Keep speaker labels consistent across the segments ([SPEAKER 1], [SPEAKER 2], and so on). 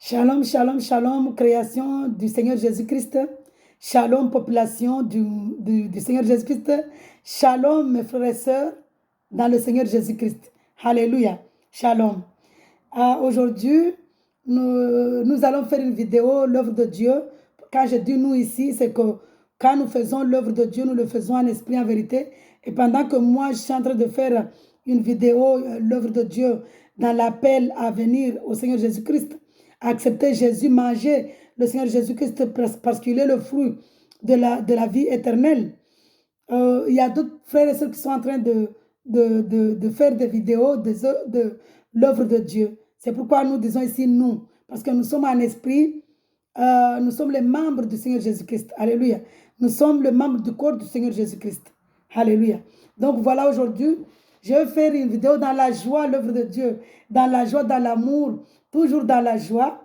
[SPEAKER 1] Shalom, shalom, shalom, création du Seigneur Jésus-Christ. Shalom, population du Seigneur Jésus-Christ. Shalom, mes frères et sœurs, dans le Seigneur Jésus-Christ. Alléluia. Shalom. Aujourd'hui, nous allons faire une vidéo, l'œuvre de Dieu. Quand je dis nous ici, c'est que quand nous faisons l'œuvre de Dieu, nous le faisons en esprit, en vérité. Et pendant que moi, je suis en train de faire une vidéo, l'œuvre de Dieu, dans l'appel à venir au Seigneur Jésus-Christ, accepter Jésus, manger le Seigneur Jésus-Christ parce qu'il est le fruit de la vie éternelle. Il y a d'autres frères et sœurs qui sont en train de faire des vidéos de l'œuvre de Dieu. C'est pourquoi nous disons ici nous, parce que nous sommes en esprit, nous sommes les membres du Seigneur Jésus-Christ. Alléluia. Nous sommes les membres du corps du Seigneur Jésus-Christ. Alléluia. Donc voilà, aujourd'hui, je vais faire une vidéo dans la joie, l'œuvre de Dieu, dans la joie, dans l'amour, toujours dans la joie.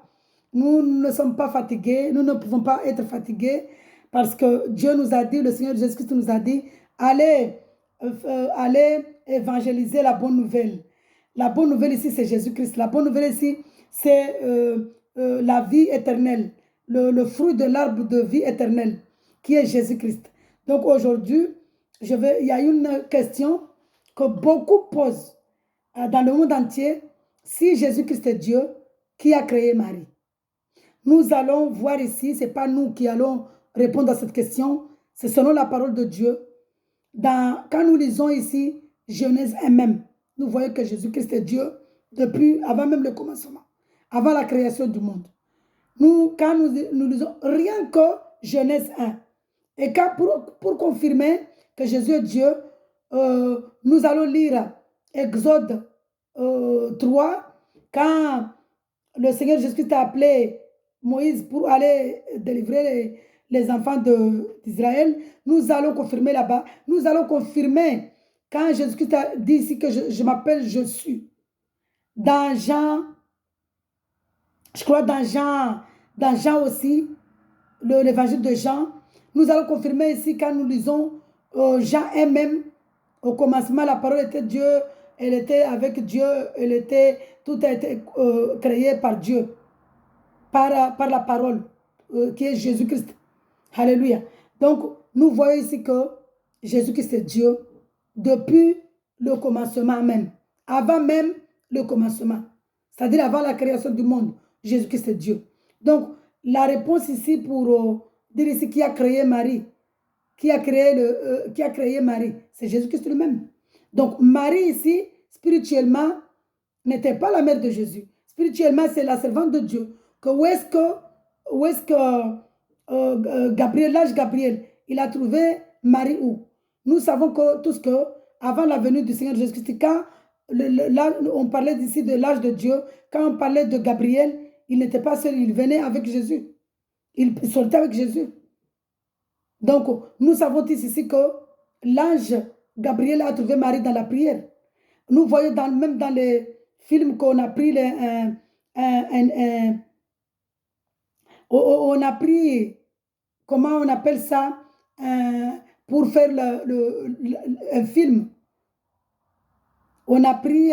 [SPEAKER 1] Nous ne sommes pas fatigués, nous ne pouvons pas être fatigués parce que Dieu nous a dit, le Seigneur Jésus-Christ nous a dit, allez évangéliser la bonne nouvelle. La bonne nouvelle ici, c'est Jésus-Christ. La bonne nouvelle ici, c'est la vie éternelle, le fruit de l'arbre de vie éternelle, qui est Jésus-Christ. Donc aujourd'hui, il y a une question que beaucoup posent dans le monde entier. Si Jésus-Christ est Dieu, qui a créé Marie? Nous allons voir ici, ce n'est pas nous qui allons répondre à cette question, c'est selon la parole de Dieu. Quand nous lisons ici Genèse 1 même, nous voyons que Jésus-Christ est Dieu depuis, avant même le commencement, avant la création du monde. Quand nous lisons rien que Genèse 1, et pour confirmer que Jésus est Dieu, nous allons lire Exode 3, quand le Seigneur Jésus-Christ a appelé Moïse pour aller délivrer les enfants d'Israël. Nous allons confirmer là-bas. Nous allons confirmer quand Jésus-Christ a dit ici que je m'appelle je suis. Dans Jean, je crois dans Jean aussi, l'évangile de Jean, nous allons confirmer ici quand nous lisons Jean 1 même, au commencement la parole était Dieu, elle était avec Dieu, tout a été créé par Dieu, par la parole qui est Jésus-Christ. Alléluia. Donc, nous voyons ici que Jésus-Christ est Dieu depuis le commencement même, avant même le commencement, c'est-à-dire avant la création du monde, Jésus-Christ est Dieu. Donc, la réponse ici pour dire ici qui a créé Marie, qui a créé Marie, c'est Jésus-Christ lui-même. Donc, Marie ici, spirituellement, n'était pas la mère de Jésus. Spirituellement, c'est la servante de Dieu. Où est-ce que Gabriel, l'ange Gabriel, il a trouvé Marie où? Nous savons tous que avant la venue du Seigneur Jésus-Christ, quand on parlait d'ici de l'âge de Dieu, quand on parlait de Gabriel, il n'était pas seul, il venait avec Jésus. Il sortait avec Jésus. Donc, nous savons ici que l'ange Gabriel a trouvé Marie dans la prière. Nous voyons même dans les films qu'on a pris on a pris, comment on appelle ça, pour faire un film. On a pris,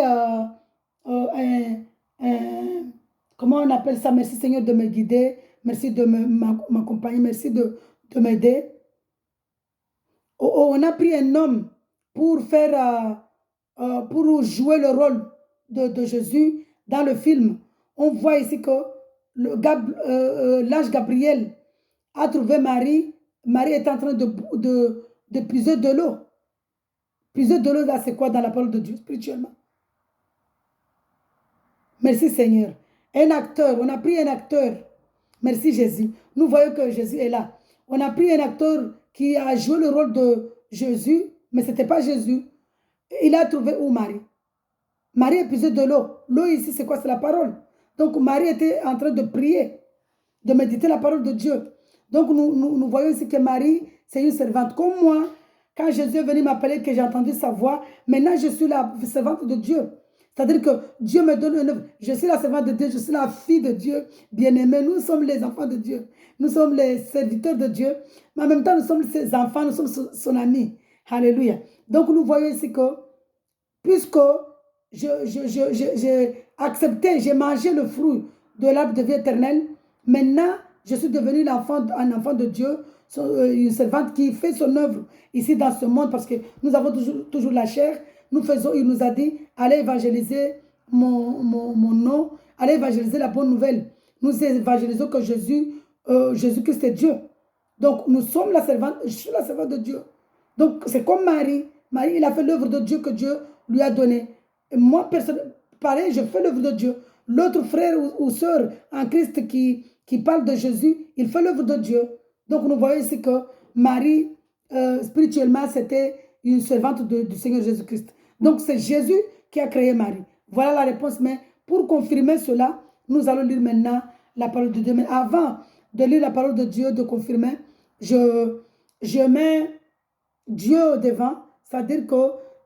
[SPEAKER 1] comment on appelle ça, merci Seigneur de me guider, merci de m'accompagner, merci de m'aider. On a pris un homme pour faire, pour jouer le rôle de Jésus dans le film. On voit ici que l'ange Gabriel a trouvé Marie. Marie est en train de puiser de l'eau. Puiser de l'eau, là, c'est quoi dans la parole de Dieu, spirituellement? Merci Seigneur. Un acteur, on a pris un acteur. Merci Jésus. Nous voyons que Jésus est là. On a pris un acteur qui a joué le rôle de Jésus, mais ce n'était pas Jésus. Il a trouvé où Marie? Marie a puisé de l'eau. L'eau ici, c'est quoi? C'est la parole. Donc Marie était en train de prier, de méditer la parole de Dieu. Donc nous voyons ici que Marie, c'est une servante. Comme moi, quand Jésus est venu m'appeler, que j'ai entendu sa voix, maintenant je suis la servante de Dieu. C'est-à-dire que Dieu me donne une œuvre. Je suis la servante de Dieu, je suis la fille de Dieu, bien-aimée. Nous sommes les enfants de Dieu. Nous sommes les serviteurs de Dieu. Mais en même temps, nous sommes ses enfants, nous sommes son ami. Alléluia. Donc nous voyons ici que, puisque j'ai accepté, j'ai mangé le fruit de l'arbre de vie éternelle. Maintenant, je suis devenue un enfant de Dieu, une servante qui fait son œuvre ici dans ce monde parce que nous avons toujours la chair. Il nous a dit, allez évangéliser mon nom, allez évangéliser la bonne nouvelle. Nous évangélisons que Jésus-Christ est Dieu. Donc, nous sommes la servante, je suis la servante de Dieu. Donc, c'est comme Marie. Marie, il a fait l'œuvre de Dieu que Dieu lui a donnée. Et moi, pareil, je fais l'œuvre de Dieu. L'autre frère ou sœur en Christ qui parle de Jésus, il fait l'œuvre de Dieu. Donc, nous voyons ici que Marie, spirituellement, c'était une servante du Seigneur Jésus-Christ. Donc, c'est Jésus qui a créé Marie. Voilà la réponse. Mais pour confirmer cela, nous allons lire maintenant la parole de Dieu. Mais avant de lire la parole de Dieu, de confirmer, je mets Dieu devant, c'est-à-dire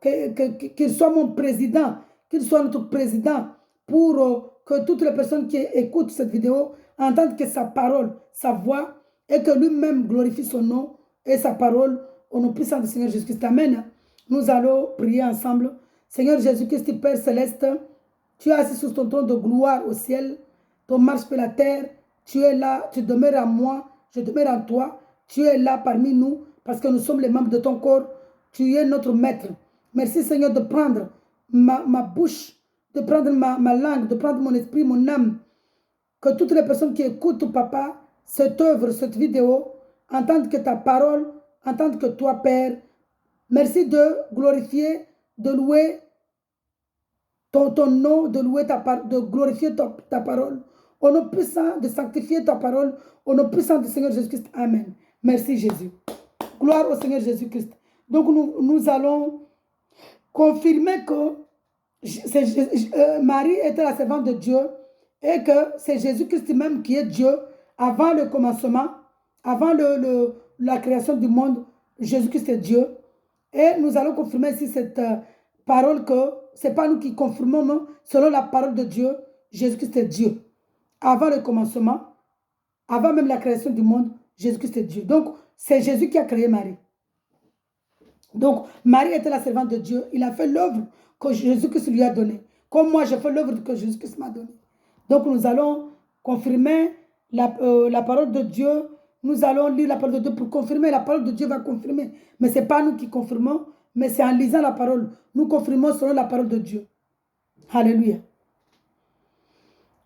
[SPEAKER 1] qu'il soit mon président, qu'il soit notre président pour que toutes les personnes qui écoutent cette vidéo entendent que sa parole, sa voix, et que lui-même glorifie son nom et sa parole au nom puissant du Seigneur Jésus-Christ. Amen. Nous allons prier ensemble. Seigneur Jésus-Christ, Père céleste, tu es assis sur ton trône de gloire au ciel, ton marche sur la terre, tu es là, tu demeures en moi, je demeure en toi, tu es là parmi nous, parce que nous sommes les membres de ton corps, tu es notre maître. Merci Seigneur de prendre ma bouche, de prendre ma langue, de prendre mon esprit, mon âme, que toutes les personnes qui écoutent, Papa, cette œuvre, cette vidéo, entendent que ta parole, entendent que toi, Père, merci de glorifier, de louer ton nom, de louer de glorifier ta parole. Au nom puissant, de sanctifier ta parole. Au nom puissant du Seigneur Jésus-Christ. Amen. Merci Jésus. Gloire au Seigneur Jésus-Christ. Donc nous allons confirmer que Marie était la servante de Dieu et que c'est Jésus-Christ même qui est Dieu avant le commencement, avant la création du monde. Jésus-Christ est Dieu. Et nous allons confirmer ici cette parole que ce n'est pas nous qui confirmons, non, selon la parole de Dieu, Jésus-Christ est Dieu. Avant le commencement, avant même la création du monde, Jésus-Christ est Dieu. Donc, c'est Jésus qui a créé Marie. Donc, Marie était la servante de Dieu. Il a fait l'œuvre que Jésus-Christ lui a donnée. Comme moi, j'ai fait l'œuvre que Jésus-Christ m'a donnée. Donc, nous allons confirmer la parole de Dieu. Nous allons lire la parole de Dieu pour confirmer. La parole de Dieu va confirmer. Mais ce n'est pas nous qui confirmons, mais c'est en lisant la parole. Nous confirmons selon la parole de Dieu. Alléluia.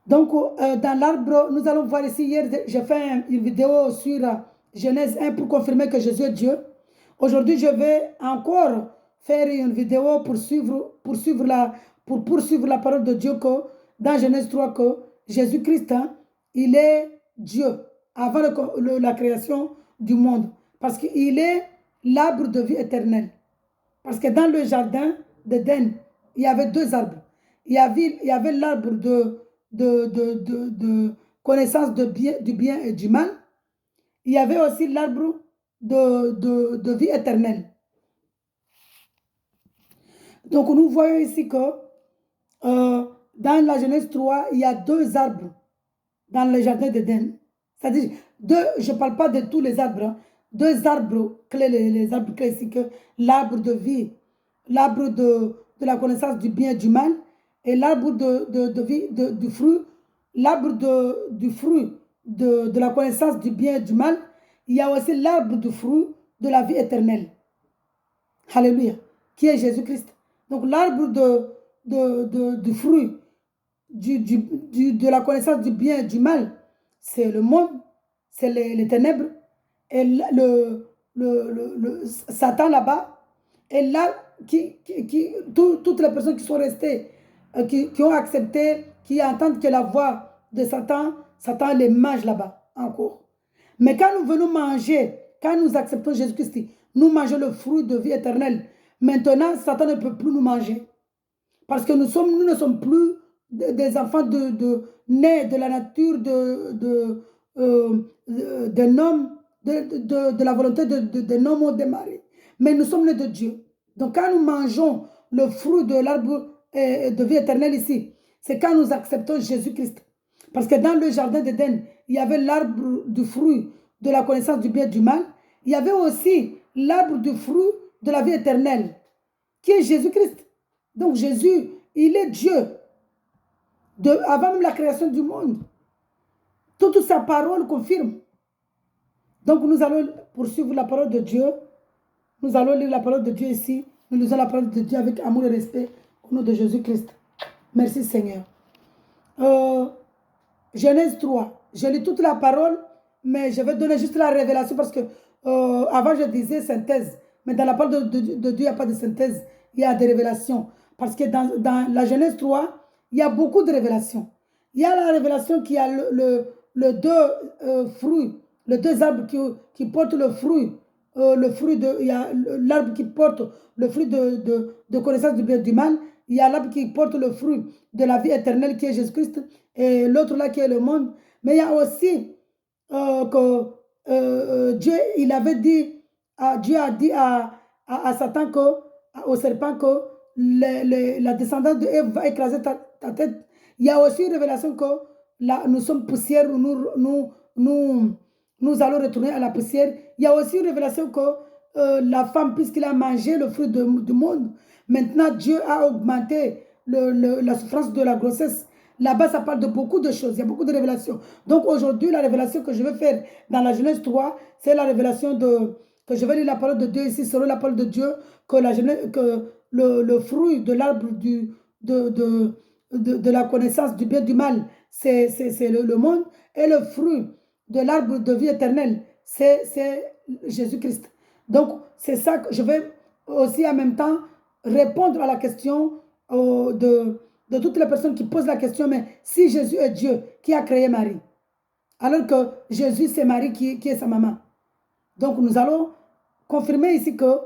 [SPEAKER 1] Donc, dans l'arbre, nous allons voir ici, hier, j'ai fait une vidéo sur Genèse 1 pour confirmer que Jésus est Dieu. Aujourd'hui, je vais encore faire une vidéo pour poursuivre la parole de Dieu que dans Genèse 3, que Jésus-Christ, il est Dieu avant la création du monde. Parce qu'il est l'arbre de vie éternelle. Parce que dans le jardin d'Éden, il y avait deux arbres. Il y avait l'arbre de connaissance du bien et du mal. Il y avait aussi l'arbre de vie éternelle. Donc, nous voyons ici que dans la Genèse 3, il y a deux arbres dans le jardin d'Éden. C'est-à-dire, je ne parle pas de tous les arbres, hein, deux arbres clés, les arbres clés, c'est que l'arbre de vie, l'arbre de la connaissance du bien et du mal, et l'arbre de vie, du fruit, l'arbre du fruit de la connaissance du bien et du mal. Il y a aussi l'arbre du fruit de la vie éternelle. Alléluia. Qui est Jésus-Christ. Donc l'arbre du fruit de la connaissance du bien et du mal, c'est le monde, c'est les ténèbres, et Satan là-bas, et là, toutes les personnes qui sont restées, qui ont accepté, qui entendent que la voix de Satan, Satan les mange là-bas encore. Mais quand nous venons manger, quand nous acceptons Jésus-Christ, nous mangeons le fruit de vie éternelle. Maintenant, Satan ne peut plus nous manger. Parce que nous ne sommes plus des enfants nés de la nature d'un homme, de la volonté d'un homme ou de Marie. Mais nous sommes nés de Dieu. Donc quand nous mangeons le fruit de l'arbre de vie éternelle ici, c'est quand nous acceptons Jésus-Christ. Parce que dans le jardin d'Éden, il y avait l'arbre du fruit de la connaissance du bien et du mal. Il y avait aussi l'arbre du fruit de la vie éternelle, qui est Jésus-Christ. Donc Jésus, il est Dieu. avant même la création du monde. Toute sa parole confirme. Donc nous allons poursuivre la parole de Dieu. Nous allons lire la parole de Dieu ici. Nous lisons la parole de Dieu avec amour et respect au nom de Jésus-Christ. Merci Seigneur. Genèse 3. Je lis toute la parole, mais je vais donner juste la révélation parce que avant je disais synthèse. Mais dans la parole de Dieu, il n'y a pas de synthèse. Il y a des révélations. Parce que dans la Genèse 3, il y a beaucoup de révélations. Il y a la révélation qui a le deux fruits, les deux arbres qui portent le fruit. Il y a l'arbre qui porte le fruit de connaissance du bien et du mal. Il y a l'arbre qui porte le fruit de la vie éternelle qui est Jésus-Christ. Et l'autre là qui est le monde. Mais il y a aussi que Dieu, il avait dit, Dieu a dit à Satan, au serpent, que la descendance de Ève va écraser ta tête. Il y a aussi une révélation que nous sommes poussière, nous allons retourner à la poussière. Il y a aussi une révélation que la femme, puisqu'il a mangé le fruit du monde, maintenant Dieu a augmenté la souffrance de la grossesse. Là-bas, ça parle de beaucoup de choses, il y a beaucoup de révélations. Donc aujourd'hui, la révélation que je vais faire dans la Genèse 3, c'est la révélation que je vais lire la parole de Dieu ici, selon la parole de Dieu, que le fruit de l'arbre de la connaissance du bien et du mal, c'est le monde, et le fruit de l'arbre de vie éternelle, c'est Jésus-Christ. Donc, c'est ça que je vais aussi en même temps répondre à la question de toutes les personnes qui posent la question, mais si Jésus est Dieu, qui a créé Marie? Alors que Jésus, c'est Marie qui est sa maman. Donc, nous allons confirmer ici que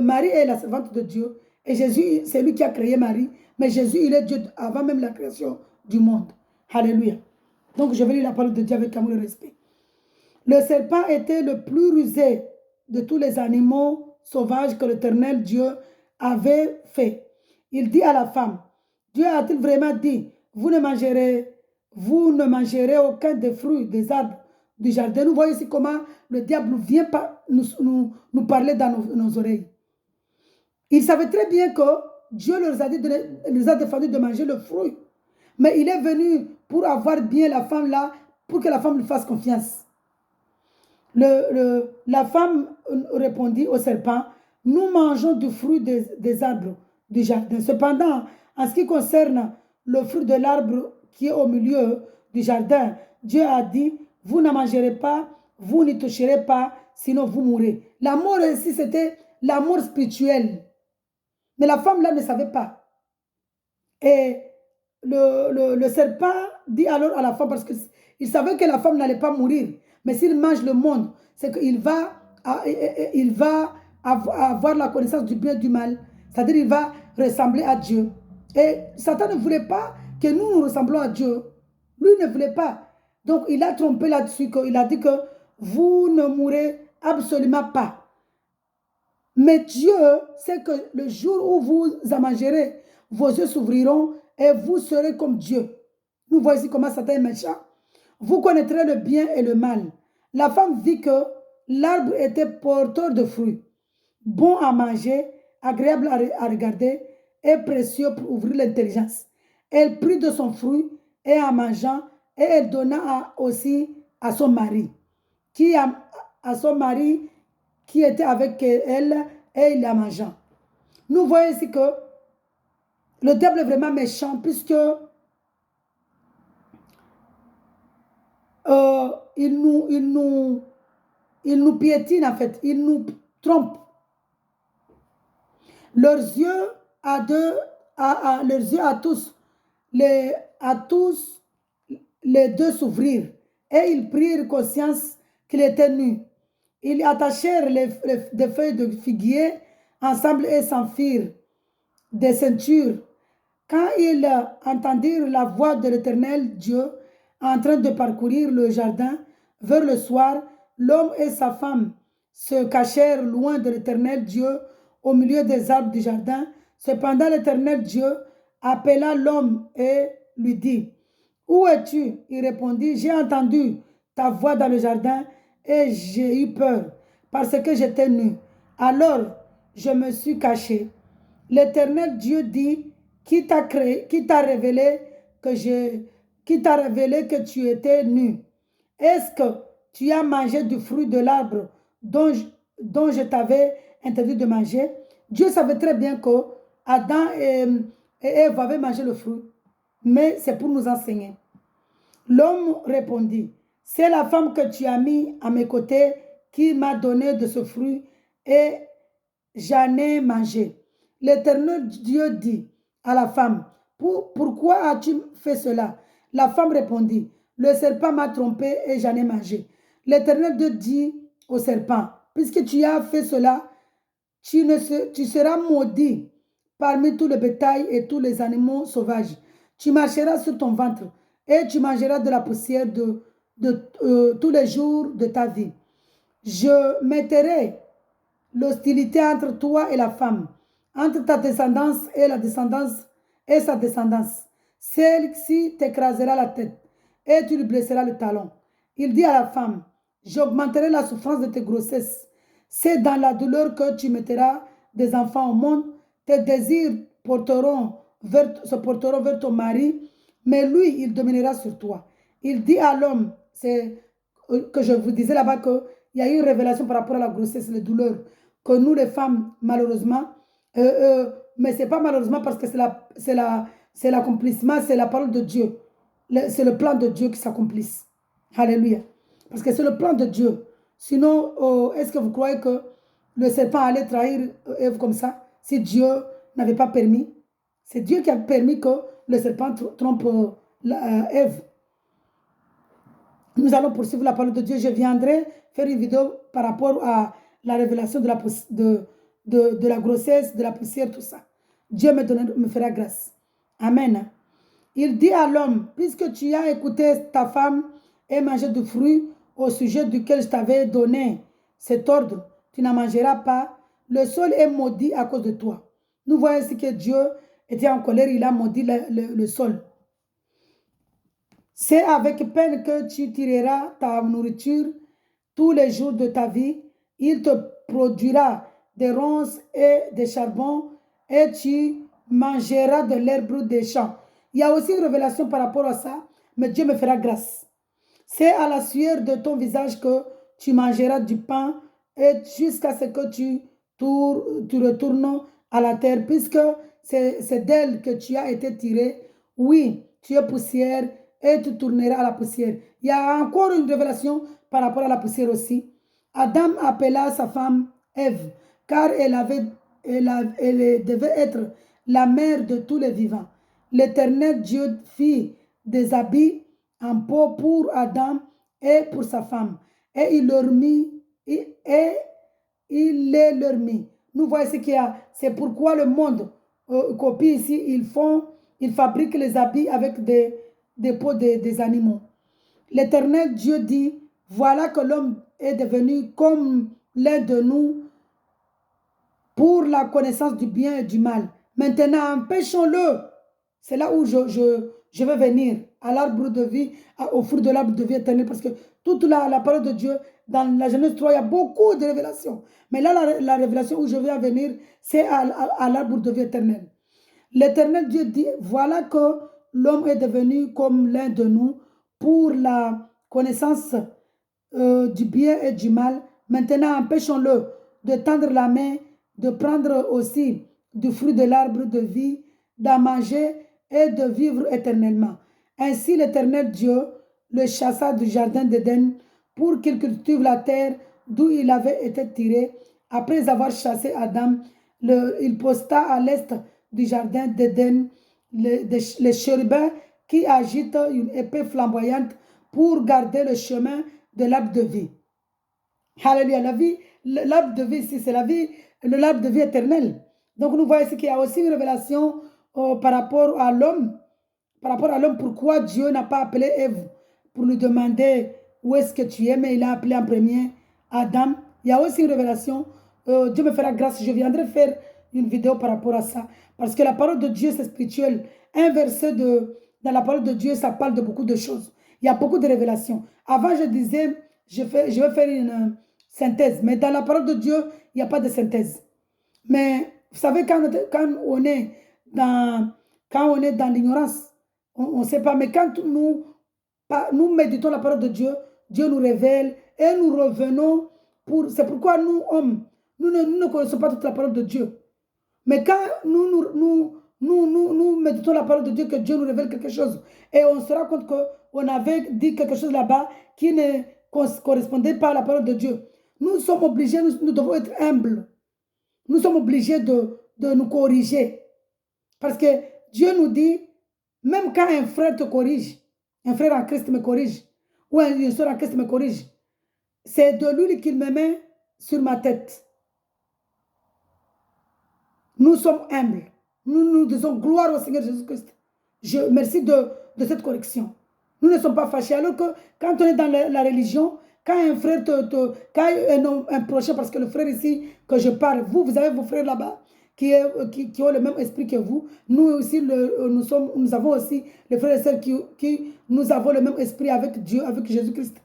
[SPEAKER 1] Marie est la servante de Dieu et Jésus, c'est lui qui a créé Marie, mais Jésus, il est Dieu avant même la création du monde. Alléluia. Donc, je vais lire la parole de Dieu avec amour et respect. Le serpent était le plus rusé de tous les animaux sauvages que l'Éternel Dieu avait fait. Il dit à la femme, Dieu a-t-il vraiment dit, vous ne mangerez aucun des fruits des arbres du jardin. Nous voyons ici comment le diable vient nous parler dans nos oreilles. Il savait très bien que Dieu leur a défendu de manger le fruit. Mais il est venu pour avoir bien la femme là, pour que la femme lui fasse confiance. La femme répondit au serpent, nous mangeons du fruit des arbres du jardin. Cependant, en ce qui concerne le fruit de l'arbre qui est au milieu du jardin, Dieu a dit, vous ne mangerez pas, vous n'y toucherez pas, sinon vous mourrez. La mort ici, c'était la mort spirituelle. Mais la femme là ne savait pas. Et le serpent dit alors à la femme, parce qu'il savait que la femme n'allait pas mourir, mais s'il mange le monde, c'est qu'il va avoir la connaissance du bien et du mal. C'est-à-dire qu'il va ressembler à Dieu. Et Satan ne voulait pas que nous ressemblons à Dieu. Lui ne voulait pas. Donc il a trompé là-dessus. Il a dit que vous ne mourrez absolument pas. Mais Dieu sait que le jour où vous en mangerez, vos yeux s'ouvriront et vous serez comme Dieu. Nous voyons ici comment Satan est méchant. Vous connaîtrez le bien et le mal. La femme vit que l'arbre était porteur de fruits, bon à manger, agréable à regarder et précieux pour ouvrir l'intelligence. Elle prit de son fruit et en mangeant, et elle donna aussi à son mari, qui était avec elle, et il la mangeant. Nous voyons ici que le diable est vraiment méchant, puisque il nous piétine en fait, il nous trompe. Leurs yeux à tous les deux s'ouvrirent et ils prirent conscience qu'il était nu. Ils attachèrent des feuilles de figuier ensemble et s'enfirent des ceintures. Quand ils entendirent la voix de l'Éternel Dieu en train de parcourir le jardin, vers le soir, l'homme et sa femme se cachèrent loin de l'Éternel Dieu au milieu des arbres du jardin. Cependant, l'Éternel Dieu appela l'homme et lui dit, « Où es-tu » Il répondit, « J'ai entendu ta voix dans le jardin et j'ai eu peur parce que j'étais nu. Alors, je me suis caché. » L'Éternel Dieu dit, « Qui t'a révélé qui t'a révélé que tu étais nu? Est-ce que tu as mangé du fruit de l'arbre dont je t'avais interdit de manger? Dieu savait très bien que Adam et Ève avaient mangé le fruit, mais c'est pour nous enseigner. L'homme répondit, c'est la femme que tu as mis à mes côtés qui m'a donné de ce fruit et j'en ai mangé. L'Éternel Dieu dit à la femme, pourquoi as-tu fait cela? La femme répondit, le serpent m'a trompé et j'en ai mangé. L'Éternel Dieu dit au serpent, puisque tu as fait cela, tu seras maudit parmi tout le bétail et tous les animaux sauvages. Tu marcheras sur ton ventre et tu mangeras de la poussière tous les jours de ta vie. Je mettrai l'hostilité entre toi et la femme, entre ta descendance et la descendance et sa descendance. Celle-ci t'écrasera la tête et tu lui blesseras le talon. Il dit à la femme, j'augmenterai la souffrance de tes grossesses. C'est dans la douleur que tu mettras des enfants au monde. Tes désirs se porteront vers ton mari, mais lui, il dominera sur toi. Il dit à l'homme, c'est que je vous disais là-bas qu'il y a eu une révélation par rapport à la grossesse, les douleurs, que nous les femmes, malheureusement, mais ce n'est pas malheureusement parce que c'est l'accomplissement, c'est la parole de Dieu. C'est le plan de Dieu qui s'accomplisse. Alléluia. Parce que c'est le plan de Dieu. Sinon, est-ce que vous croyez que le serpent allait trahir Ève comme ça si Dieu n'avait pas permis? C'est Dieu qui a permis que le serpent trompe Ève. Nous allons poursuivre la parole de Dieu. Je viendrai faire une vidéo par rapport à la révélation de la grossesse, de la poussière, tout ça. Dieu me fera grâce. Amen. Il dit à l'homme, puisque tu as écouté ta femme et mangé du fruit au sujet duquel je t'avais donné cet ordre, tu n'en mangeras pas. Le sol est maudit à cause de toi. Nous voyons ici que Dieu était en colère, il a maudit le sol. C'est avec peine que tu tireras ta nourriture tous les jours de ta vie. Il te produira des ronces et des charbons et tu mangeras de l'herbe des champs. Il y a aussi une révélation par rapport à ça, mais Dieu me fera grâce. C'est à la sueur de ton visage que tu mangeras du pain et jusqu'à ce que tu retournes à la terre, puisque c'est d'elle que tu as été tiré. Oui, tu es poussière et tu tourneras à la poussière. Il y a encore une révélation par rapport à la poussière aussi. Adam appela sa femme Ève, car elle devait être la mère de tous les vivants. L'Éternel Dieu fit des habits en peau pour Adam et pour sa femme, et il les leur mit. Nous voyons ce qu'il y a. C'est pourquoi le monde copie ici. Ils fabriquent les habits avec des peaux des animaux. L'Éternel Dieu dit, voilà que l'homme est devenu comme l'un de nous pour la connaissance du bien et du mal. Maintenant, empêchons-le. C'est là où je vais venir à l'arbre de vie, au fruit de l'arbre de vie éternelle, parce que toute la parole de Dieu, dans la Genèse 3, il y a beaucoup de révélations. Mais là, la révélation où je vais venir, c'est à l'arbre de vie éternelle. L'Éternel Dieu dit, voilà que l'homme est devenu comme l'un de nous pour la connaissance du bien et du mal. Maintenant, empêchons-le de tendre la main, de prendre aussi du fruit de l'arbre de vie, d'en manger et de vivre éternellement. Ainsi, l'Éternel Dieu le chassa du jardin d'Éden pour qu'il cultive la terre d'où il avait été tiré. Après avoir chassé Adam, il posta à l'est du jardin d'Éden les chérubins qui agitent une épée flamboyante pour garder le chemin de l'arbre de vie. Alléluia, l'arbre de vie ici, c'est la vie, l'arbre de vie éternelle. Donc nous voyons ici qu'il y a aussi une révélation par rapport à l'homme. Par rapport à l'homme, pourquoi Dieu n'a pas appelé Ève pour lui demander où est-ce que tu es, mais il a appelé en premier Adam. Il y a aussi une révélation. Dieu me fera grâce. Je viendrai faire une vidéo par rapport à ça. Parce que la parole de Dieu, c'est spirituel. Un verset dans la parole de Dieu, ça parle de beaucoup de choses. Il y a beaucoup de révélations. Avant, je disais, je vais faire une synthèse. Mais dans la parole de Dieu, il n'y a pas de synthèse. Mais vous savez, quand on est dans l'ignorance, on ne sait pas. Mais quand nous méditons la parole de Dieu, Dieu nous révèle et nous revenons pour... C'est pourquoi nous, hommes, nous ne connaissons pas toute la parole de Dieu. Mais quand nous méditons la parole de Dieu, que Dieu nous révèle quelque chose, et on se rend compte qu'on avait dit quelque chose là-bas qui ne correspondait pas à la parole de Dieu, nous sommes obligés, nous devons être humbles. Nous sommes obligés de nous corriger. Parce que Dieu nous dit, même quand un frère te corrige, un frère en Christ me corrige, ou une soeur en Christ me corrige, c'est de l'huile qu'il me met sur ma tête. Nous sommes humbles. Nous disons gloire au Seigneur Jésus-Christ. Merci de cette correction. Nous ne sommes pas fâchés. Alors que quand on est dans la religion, quand un frère quand un prochain, parce que le frère ici que je parle, vous avez vos frères là-bas qui ont le même esprit que vous. Nous aussi, nous avons aussi les frères et sœurs qui nous avons le même esprit avec Dieu, avec Jésus-Christ.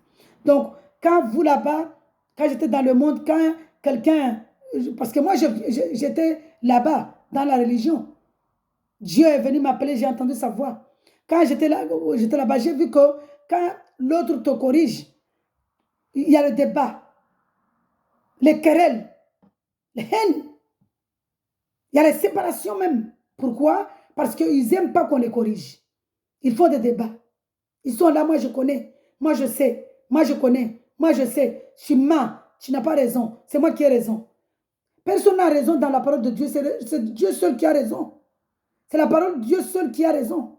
[SPEAKER 1] Donc, quand vous là-bas, quand j'étais dans le monde, quand quelqu'un, parce que moi j'étais là-bas, dans la religion, Dieu est venu m'appeler, j'ai entendu sa voix. Quand j'étais là-bas, j'ai vu que quand l'autre te corrige, il y a le débat, les querelles, les haines, il y a les séparations même. Pourquoi? Parce qu'ils n'aiment pas qu'on les corrige. Ils font des débats. Ils sont là, moi je connais, moi je sais, moi je connais, moi je sais. Tu mens, tu n'as pas raison, c'est moi qui ai raison. Personne n'a raison dans la parole de Dieu, c'est Dieu seul qui a raison. C'est la parole de Dieu seul qui a raison.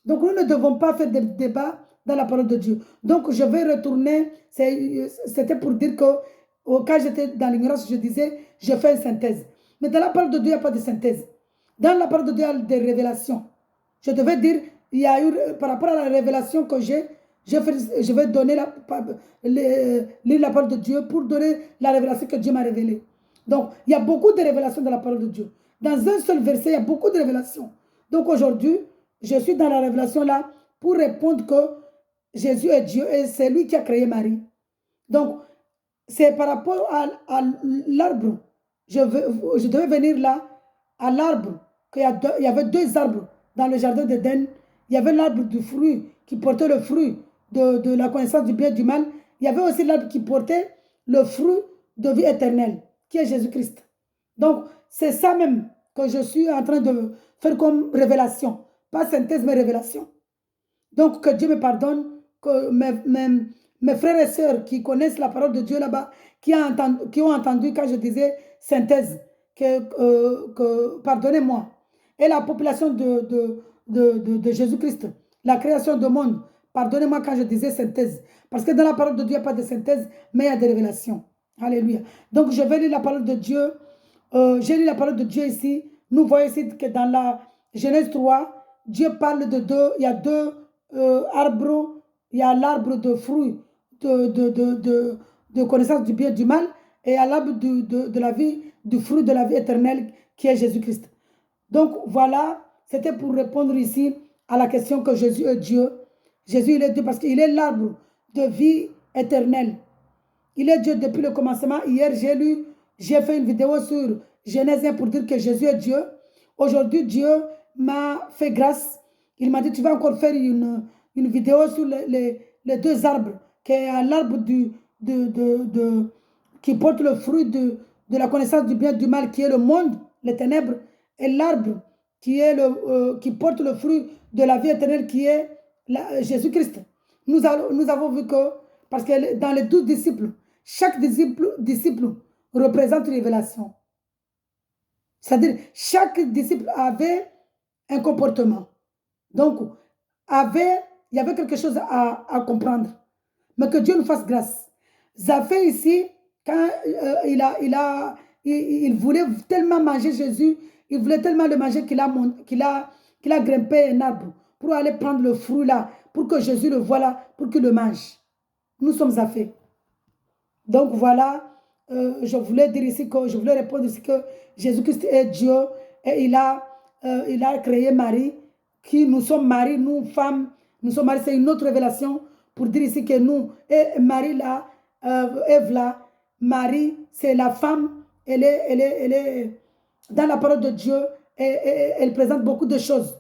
[SPEAKER 1] Donc nous ne devons pas faire des débats dans la parole de Dieu. Donc je vais retourner, c'était pour dire que quand j'étais dans l'ignorance, je disais, je fais une synthèse. Mais dans la parole de Dieu, il n'y a pas de synthèse. Dans la parole de Dieu, il y a des révélations. Je devais dire, il y a eu, par rapport à la révélation que j'ai, je vais donner lire la parole de Dieu pour donner la révélation que Dieu m'a révélée. Donc, il y a beaucoup de révélations dans la parole de Dieu. Dans un seul verset, il y a beaucoup de révélations. Donc aujourd'hui, je suis dans la révélation là pour répondre que Jésus est Dieu et c'est lui qui a créé Marie. Donc, c'est par rapport à l'arbre. Je devais venir là, à l'arbre, qu'il y avait deux arbres dans le jardin d'Éden. Il y avait l'arbre du fruit qui portait le fruit de la connaissance du bien et du mal. Il y avait aussi l'arbre qui portait le fruit de vie éternelle, qui est Jésus-Christ. Donc, c'est ça même que je suis en train de faire comme révélation. Pas synthèse, mais révélation. Donc, que Dieu me pardonne, que mes frères et sœurs qui connaissent la parole de Dieu là-bas, qui ont entendu quand je disais synthèse, pardonnez-moi. Et la population de Jésus-Christ, la création du monde, pardonnez-moi quand je disais synthèse. Parce que dans la parole de Dieu, il n'y a pas de synthèse, mais il y a des révélations. Alléluia. Donc, je vais lire la parole de Dieu. J'ai lu la parole de Dieu ici. Nous voyons ici que dans la Genèse 3, Dieu parle de deux, il y a deux arbres. Il y a l'arbre de fruits de connaissance du bien et du mal, et il y a l'arbre de la vie, du fruit de la vie éternelle qui est Jésus-Christ. Donc voilà, c'était pour répondre ici à la question que Jésus est Dieu. Jésus, il est Dieu parce qu'il est l'arbre de vie éternelle. Il est Dieu depuis le commencement. Hier, j'ai fait une vidéo sur Genèse 1 pour dire que Jésus est Dieu. Aujourd'hui, Dieu m'a fait grâce. Il m'a dit, tu vas encore faire une vidéo sur les deux arbres, qui est l'arbre qui porte le fruit de la connaissance du bien et du mal, qui est le monde, les ténèbres, et l'arbre qui porte le fruit de la vie éternelle, qui est Jésus-Christ. Nous avons vu que, parce que dans les 12 disciples, chaque disciple représente une révélation. C'est-à-dire, chaque disciple avait un comportement. Donc, il y avait quelque chose à comprendre. Mais que Dieu nous fasse grâce. Zaphé ici, quand il voulait tellement manger Jésus, il voulait tellement le manger qu'il a grimpé un arbre pour aller prendre le fruit là, pour que Jésus le voie là, pour qu'il le mange. Nous sommes Zaphé. Donc voilà, je voulais répondre ici que Jésus-Christ est Dieu et il a créé Marie, qui nous sommes Marie, nous femmes, nous sommes Marie. C'est une autre révélation pour dire ici que nous, et Marie là, Ève là, Marie, c'est la femme, elle est dans la parole de Dieu et elle présente beaucoup de choses.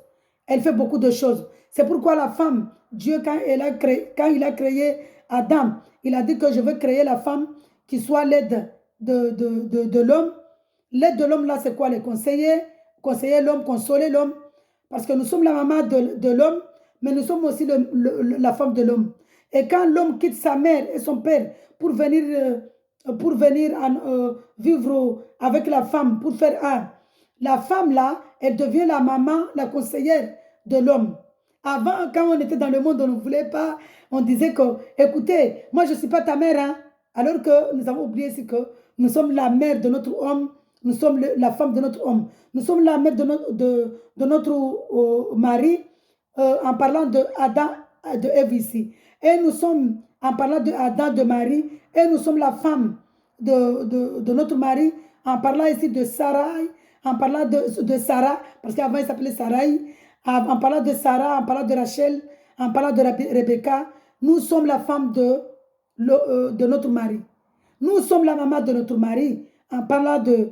[SPEAKER 1] Elle fait beaucoup de choses. C'est pourquoi la femme, Dieu, quand il a créé Adam, il a dit que je veux créer la femme qui soit l'aide de l'homme. L'aide de l'homme, là, c'est quoi? Les conseiller, conseiller l'homme, consoler l'homme. Parce que nous sommes la maman de l'homme, mais nous sommes aussi la femme de l'homme. Et quand l'homme quitte sa mère et son père pour venir vivre avec la femme, pour faire un, la femme là, elle devient la maman, la conseillère de l'homme. Avant, quand on était dans le monde, on ne voulait pas, on disait que, écoutez, moi je ne suis pas ta mère, hein. Alors que nous avons oublié ici que nous sommes la mère de notre homme, nous sommes la femme de notre homme, nous sommes la mère de notre mari, en parlant de Adam, de Ève ici. Et nous sommes, en parlant de Adam, de Marie, et nous sommes la femme de notre mari, en parlant ici de Sarai, en parlant de Sarah, parce qu'avant il s'appelait Sarai, en parlant de Sarah, en parlant de Rachel, en parlant de Rebecca, nous sommes la femme de notre mari. Nous sommes la maman de notre mari, en parlant de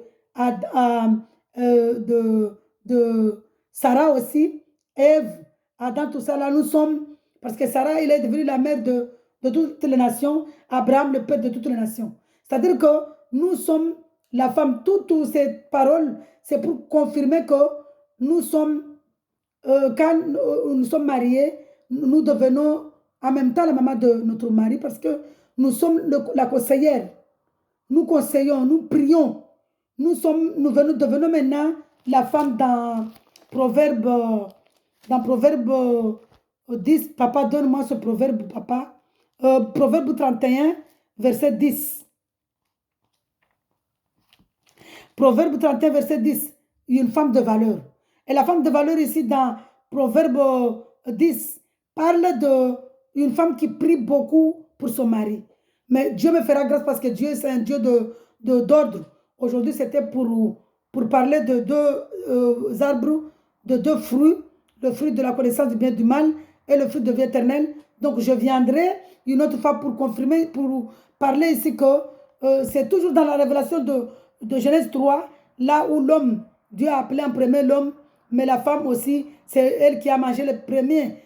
[SPEAKER 1] Sarah aussi, Ève, Adam, tout ça là, nous sommes, parce que Sarah, il est devenu la mère de toutes les nations, Abraham, le père de toutes les nations. C'est-à-dire que nous sommes la femme, toutes ces paroles, c'est pour confirmer que nous sommes, quand nous sommes mariés, nous devenons en même temps la maman de notre mari parce que nous sommes la conseillère. Nous conseillons, nous prions. Nous devenons maintenant la femme dans Proverbe 10. Papa, donne-moi ce proverbe, papa. Proverbe 31, verset 10. Proverbe 31, verset 10. Une femme de valeur. Et la femme de valeur ici dans Proverbe 10 parle d'une femme qui prie beaucoup pour son mari. Mais Dieu me fera grâce parce que Dieu, c'est un Dieu d'ordre. Aujourd'hui, c'était pour parler de deux arbres, de deux fruits, le fruit de la connaissance du bien et du mal et le fruit de vie éternelle. Donc, je viendrai une autre fois pour confirmer, pour parler ici que c'est toujours dans la révélation de Genèse 3, là où l'homme, Dieu a appelé en premier l'homme, mais la femme aussi, c'est elle qui a mangé le premier,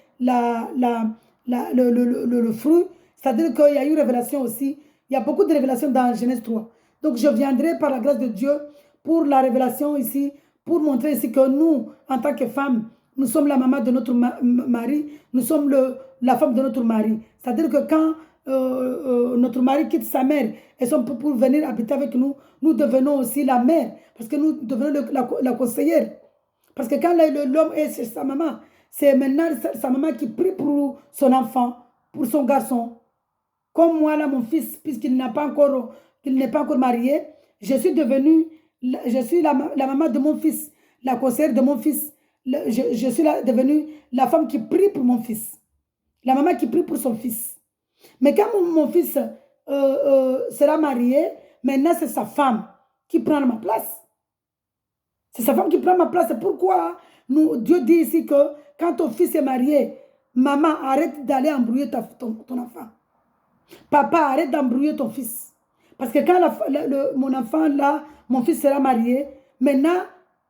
[SPEAKER 1] le fruit. C'est-à-dire qu'il y a eu révélation aussi. Il y a beaucoup de révélations dans Genèse 3. Donc, je viendrai par la grâce de Dieu pour la révélation ici, pour montrer ici que nous, en tant que femmes, nous sommes la maman de notre mari, nous sommes la femme de notre mari. C'est-à-dire que quand notre mari quitte sa mère et son pour venir habiter avec nous, nous devenons aussi la mère, parce que nous devenons la conseillère. Parce que quand l'homme est chez sa maman, c'est maintenant sa maman qui prie pour son enfant, pour son garçon. Comme moi, là, mon fils, puisqu'il n'est pas encore marié, je suis la maman de mon fils, la conseillère de mon fils. Je suis devenue la femme qui prie pour mon fils, la maman qui prie pour son fils. Mais quand mon fils sera marié, maintenant c'est sa femme qui prend ma place. C'est sa femme qui prend ma place. C'est pourquoi Dieu dit ici que quand ton fils est marié, maman, arrête d'aller embrouiller ton enfant. Papa, arrête d'embrouiller ton fils. Parce que quand mon enfant, là, mon fils sera marié, maintenant,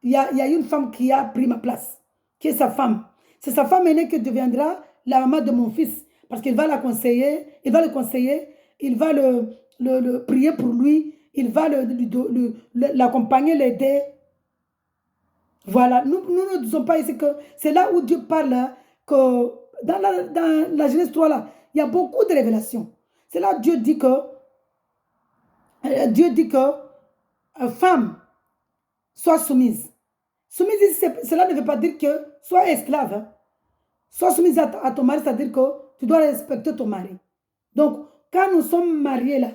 [SPEAKER 1] il y a une femme qui a pris ma place, qui est sa femme. C'est sa femme aînée qui deviendra la maman de mon fils. Parce qu'il va la conseiller, il va le conseiller, il va le prier pour lui, il va l'accompagner, l'aider. Voilà, nous ne disons pas ici que c'est là où Dieu parle, hein, que dans la Genèse 3, là, il y a beaucoup de révélations. C'est là où Dieu dit que femme, sois soumise. Soumise, cela ne veut pas dire que sois esclave. Hein. Sois soumise à ton mari, c'est-à-dire que tu dois respecter ton mari. Donc, quand nous sommes mariés, là,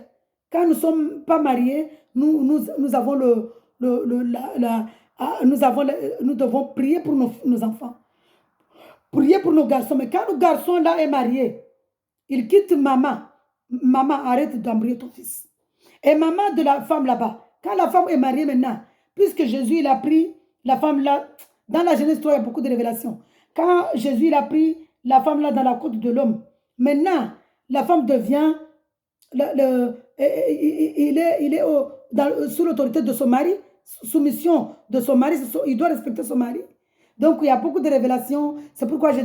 [SPEAKER 1] quand nous ne sommes pas mariés, nous avons nous devons prier pour nos enfants. Prier pour nos garçons. Mais quand nos garçons là est marié, il quitte maman. Maman, arrête d'embrouiller ton fils. Et maman de la femme là-bas, quand la femme est mariée maintenant, puisque Jésus il a pris la femme là, dans la Genèse 3, il y a beaucoup de révélations. Quand Jésus il a pris la femme là dans la côte de l'homme, maintenant, la femme devient, il est sous l'autorité de son mari, soumission de son mari, il doit respecter son mari. Donc, il y a beaucoup de révélations. C'est pourquoi je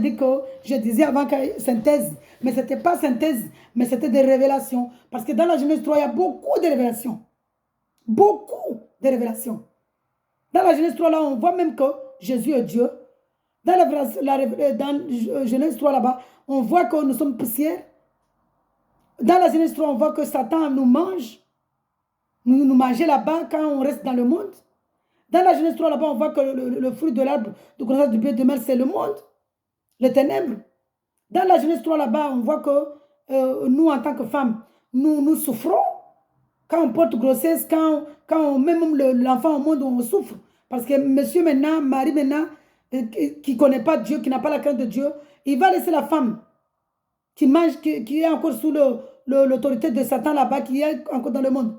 [SPEAKER 1] disais avant que synthèse, mais ce n'était pas synthèse, mais c'était des révélations. Parce que dans la Genèse 3, il y a beaucoup de révélations. Beaucoup de révélations. Dans la Genèse 3, là, on voit même que Jésus est Dieu. Dans Genèse 3, là-bas, on voit que nous sommes poussière. Dans la Genèse 3, on voit que Satan nous mange. Nous mangeons là-bas quand on reste dans le monde. Dans la Genèse 3, là-bas, on voit que le fruit de l'arbre de connaissance du bien et du mal, c'est le monde, les ténèbres. Dans la Genèse 3, là-bas, on voit que nous, en tant que femmes, nous souffrons. Quand on porte grossesse, quand on met même l'enfant au monde, on souffre. Parce que monsieur maintenant, Marie maintenant, qui ne connaît pas Dieu, qui n'a pas la crainte de Dieu, il va laisser la femme qui mange, qui est encore sous l'autorité de Satan là-bas, qui est encore dans le monde.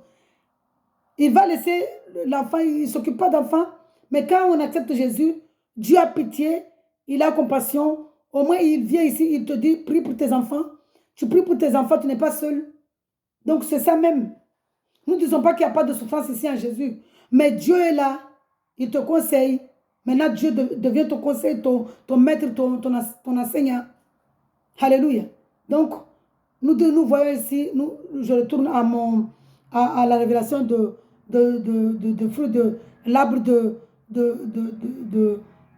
[SPEAKER 1] Il va laisser l'enfant, il ne s'occupe pas d'enfant. Mais quand on accepte Jésus, Dieu a pitié, il a compassion. Au moins, il vient ici, il te dit, prie pour tes enfants. Tu pries pour tes enfants, tu n'es pas seul. Donc, c'est ça même. Nous ne disons pas qu'il n'y a pas de souffrance ici en Jésus. Mais Dieu est là. Il te conseille. Maintenant, Dieu devient ton conseil, ton maître, ton enseignant. Alléluia. Donc, nous voyons ici, je retourne à la révélation de fruit de l'arbre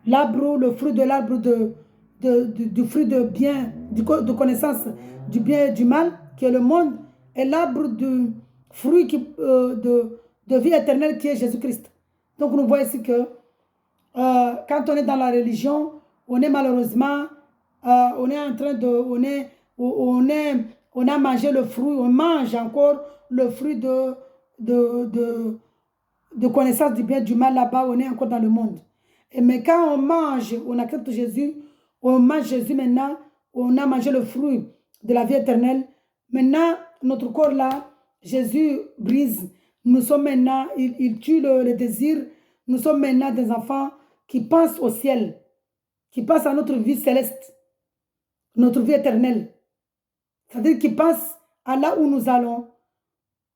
[SPEAKER 1] l'arbre, le fruit de l'arbre du fruit de bien, de connaissance du bien et du mal, qui est le monde, et l'arbre du fruit de vie éternelle qui est Jésus-Christ. Donc nous voyons ici que quand on est dans la religion, on est malheureusement, on est en train de, on a mangé le fruit, on mange encore le fruit de connaissance du bien et du mal là-bas, on est encore dans le monde. Mais quand on mange, on accepte Jésus, on mange Jésus maintenant, on a mangé le fruit de la vie éternelle. Maintenant, notre corps là, Jésus brise. Nous sommes maintenant, il tue le désir. Nous sommes maintenant des enfants qui pensent au ciel, qui pensent à notre vie céleste, notre vie éternelle. C'est-à-dire qui pensent à là où nous allons.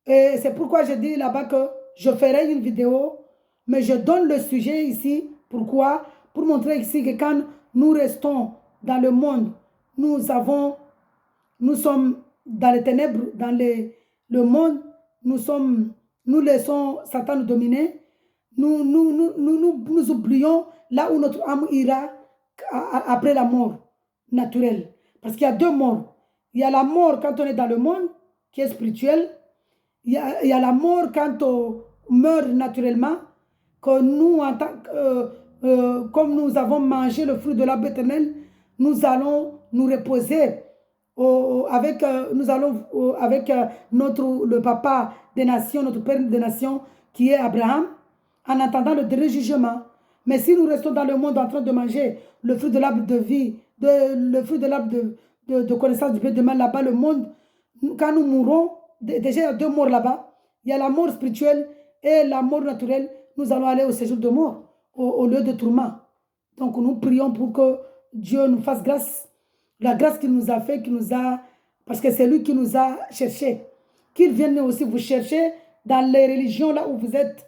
[SPEAKER 1] Et c'est pourquoi je dis là-bas que je ferai une vidéo, mais je donne le sujet ici. Pourquoi? Pour montrer ici que quand nous restons dans le monde, nous sommes dans les ténèbres, dans le monde, nous laissons Satan nous dominer. Nous oublions là où notre âme ira après la mort naturelle. Parce qu'il y a deux morts. Il y a la mort quand on est dans le monde, qui est spirituelle. Il y a la mort quand on meurt naturellement, que nous, comme nous avons mangé le fruit de l'arbre éternel, nous allons nous reposer avec le papa des nations, notre père des nations, qui est Abraham, en attendant le dernier jugement. Mais si nous restons dans le monde en train de manger le fruit de l'arbre de vie, le fruit de l'arbre de connaissance du bien et du mal là-bas, le monde, quand nous mourrons, déjà il y a deux morts là-bas. Il y a la mort spirituelle et la mort naturelle. Nous allons aller au séjour de mort, au lieu de tourment. Donc nous prions pour que Dieu nous fasse grâce. La grâce qu'il nous a fait, parce que c'est lui qui nous a cherchés. Qu'il vienne aussi vous chercher dans les religions là où vous êtes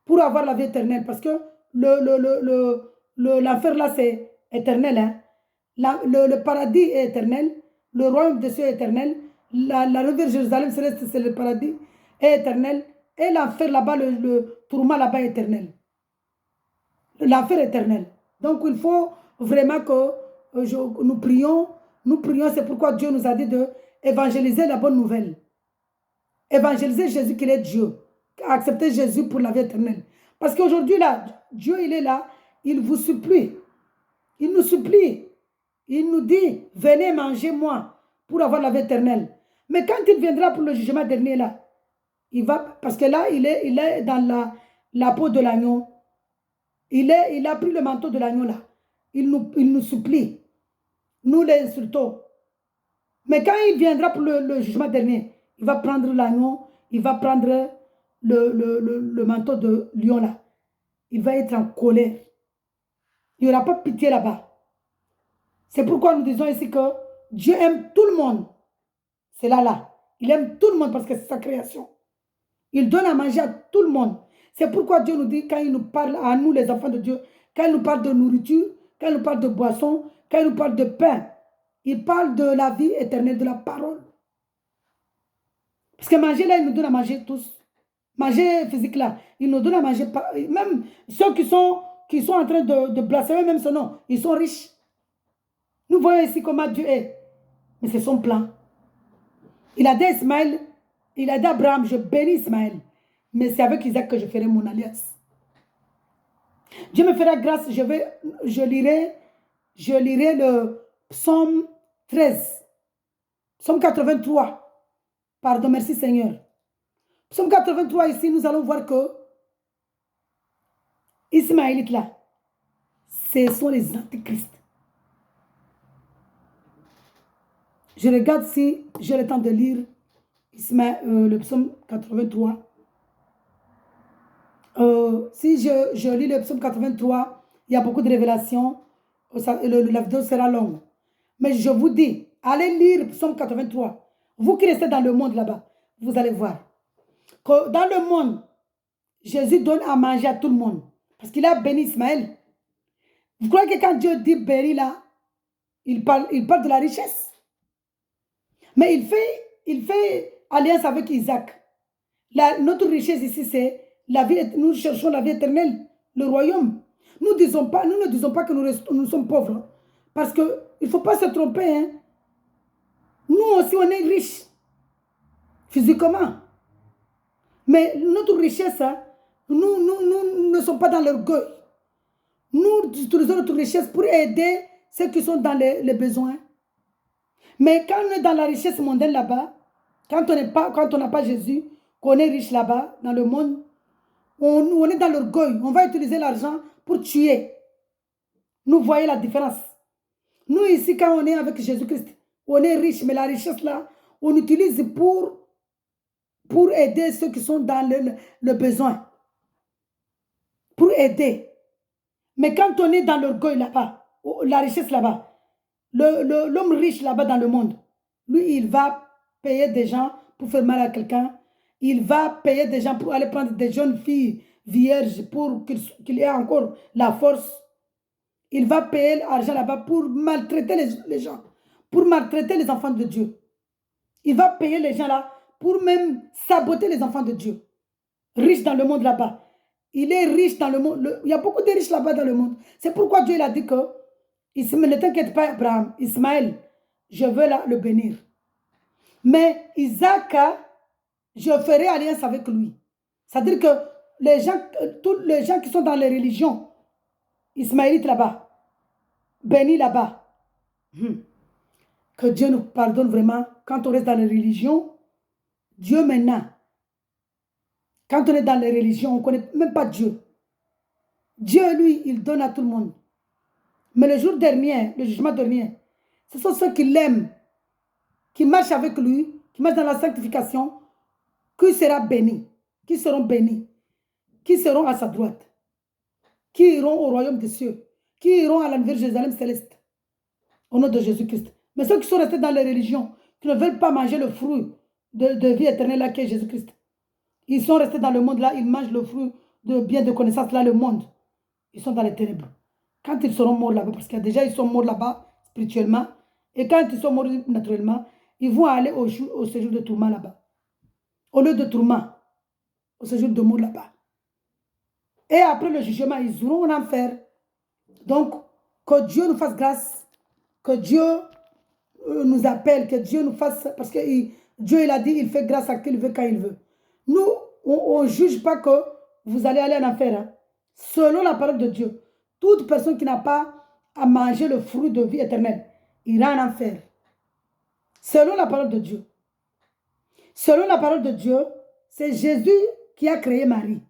[SPEAKER 1] pour avoir la vie éternelle. Parce que l'enfer là c'est éternel. Hein? Le paradis est éternel. Le royaume des cieux est éternel. La nouvelle Jérusalem céleste, c'est le paradis, est éternel. Et l'enfer là-bas, le tourment là-bas est éternel. L'enfer est éternel. Donc il faut vraiment que nous prions. Nous prions, c'est pourquoi Dieu nous a dit de évangéliser la bonne nouvelle. Évangéliser Jésus qu'il est Dieu. Accepter Jésus pour la vie éternelle. Parce qu'aujourd'hui, là, Dieu, il est là. Il vous supplie. Il nous supplie. Il nous dit, venez manger moi pour avoir la vie éternelle. Mais quand il viendra pour le jugement dernier, là, il va, parce que là, il est dans la peau de l'agneau. Il a pris le manteau de l'agneau, là. Il nous supplie. Nous l'insultons. Mais quand il viendra pour le jugement dernier, il va prendre l'agneau, il va prendre le manteau de lion, là. Il va être en colère. Il n'y aura pas de pitié là-bas. C'est pourquoi nous disons ici que Dieu aime tout le monde. C'est là. Il aime tout le monde parce que c'est sa création. Il donne à manger à tout le monde. C'est pourquoi Dieu nous dit, quand il nous parle à nous, les enfants de Dieu, quand il nous parle de nourriture, quand il nous parle de boisson, quand il nous parle de pain, il parle de la vie éternelle, de la parole. Parce que manger là, il nous donne à manger tous. Manger physique là, il nous donne à manger. Même ceux qui sont en train de blasphémer même son nom, ils sont riches. Nous voyons ici comment Dieu est. Mais c'est son plan. Il a dit à Ismaël, il a dit à Abraham, je bénis Ismaël. Mais c'est avec Isaac que je ferai mon alliance. Dieu me fera grâce, je lirai le psaume 13. Psaume 83. Pardon, merci Seigneur. Psaume 83, ici, nous allons voir que Ismaélites là, ce sont les antichrists. Je regarde si j'ai le temps de lire le psaume 83. Si je lis le psaume 83, il y a beaucoup de révélations. La vidéo sera longue. Mais je vous dis, allez lire le psaume 83. Vous qui restez dans le monde là-bas, vous allez voir que dans le monde, Jésus donne à manger à tout le monde. Parce qu'il a béni Ismaël. Vous croyez que quand Dieu dit béni là, il parle de la richesse. Mais il fait alliance avec Isaac. Notre richesse ici, c'est la vie. Nous cherchons la vie éternelle, le royaume. Nous ne disons pas que nous sommes pauvres. Parce qu'il ne faut pas se tromper. Hein. Nous aussi, on est riches. Physiquement. Mais notre richesse, hein, nous ne sommes pas dans l'orgueil. Nous utilisons notre richesse pour aider ceux qui sont dans les besoins. Mais quand on est dans la richesse mondaine là-bas, quand on n'a pas Jésus, qu'on est riche là-bas, dans le monde, on est dans l'orgueil. On va utiliser l'argent pour tuer. Nous voyons la différence. Nous ici, quand on est avec Jésus-Christ, on est riche, mais la richesse là, on utilise pour aider ceux qui sont dans le besoin. Pour aider. Mais quand on est dans l'orgueil là-bas, la richesse là-bas, l'homme riche là-bas dans le monde, lui, il va payer des gens pour faire mal à quelqu'un. Il va payer des gens pour aller prendre des jeunes filles vierges pour qu'il ait encore la force. Il va payer l'argent là-bas pour maltraiter les gens, pour maltraiter les enfants de Dieu. Il va payer les gens là pour même saboter les enfants de Dieu. Riche dans le monde là-bas. Il est riche dans le monde. Il y a beaucoup de riches là-bas dans le monde. C'est pourquoi Dieu il a dit que ne t'inquiète pas, Abraham, Ismaël, je veux le bénir. Mais Isaac, je ferai alliance avec lui. C'est-à-dire que tous les gens qui sont dans les religions, Ismaélites là-bas, bénis là-bas, que Dieu nous pardonne vraiment. Quand on reste dans les religions, Dieu maintenant, quand on est dans les religions, on ne connaît même pas Dieu. Dieu, lui, il donne à tout le monde. Mais le jour dernier, le jugement dernier, ce sont ceux qui l'aiment, qui marchent avec lui, qui marchent dans la sanctification, qui seront bénis, qui seront à sa droite, qui iront au royaume des cieux, qui iront à la nouvelle Jérusalem céleste, au nom de Jésus-Christ. Mais ceux qui sont restés dans les religions, qui ne veulent pas manger le fruit de vie éternelle là qui est Jésus-Christ, ils sont restés dans le monde là, ils mangent le fruit de bien de connaissance là, le monde. Ils sont dans les ténèbres. Quand ils seront morts là-bas, parce que déjà ils sont morts là-bas spirituellement, et quand ils sont morts naturellement, ils vont aller au séjour de tourment là-bas. Au lieu de tourment, au séjour de mort là-bas. Et après le jugement, ils iront en enfer. Donc, que Dieu nous fasse grâce, que Dieu nous appelle, que Dieu nous fasse, parce que Dieu il a dit, il fait grâce à qui il veut quand il veut. Nous, on ne juge pas que vous allez aller en enfer. Hein. Selon la parole de Dieu, toute personne qui n'a pas à manger le fruit de vie éternelle ira en enfer. Selon la parole de Dieu. Selon la parole de Dieu, c'est Jésus qui a créé Marie.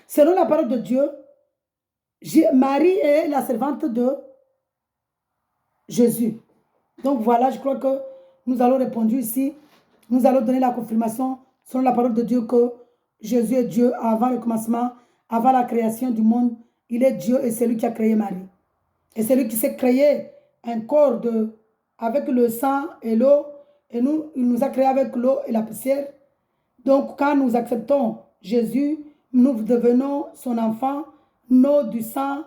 [SPEAKER 1] Selon la parole de Dieu, Marie est la servante de Jésus. Donc voilà, je crois que nous allons répondre ici. Nous allons donner la confirmation selon la parole de Dieu que Jésus est Dieu avant le commencement, avant la création du monde. Il est Dieu et c'est lui qui a créé Marie. Et c'est lui qui s'est créé un corps avec le sang et l'eau. Et il nous a créé avec l'eau et la poussière. Donc quand nous acceptons Jésus, nous devenons son enfant, nous du sang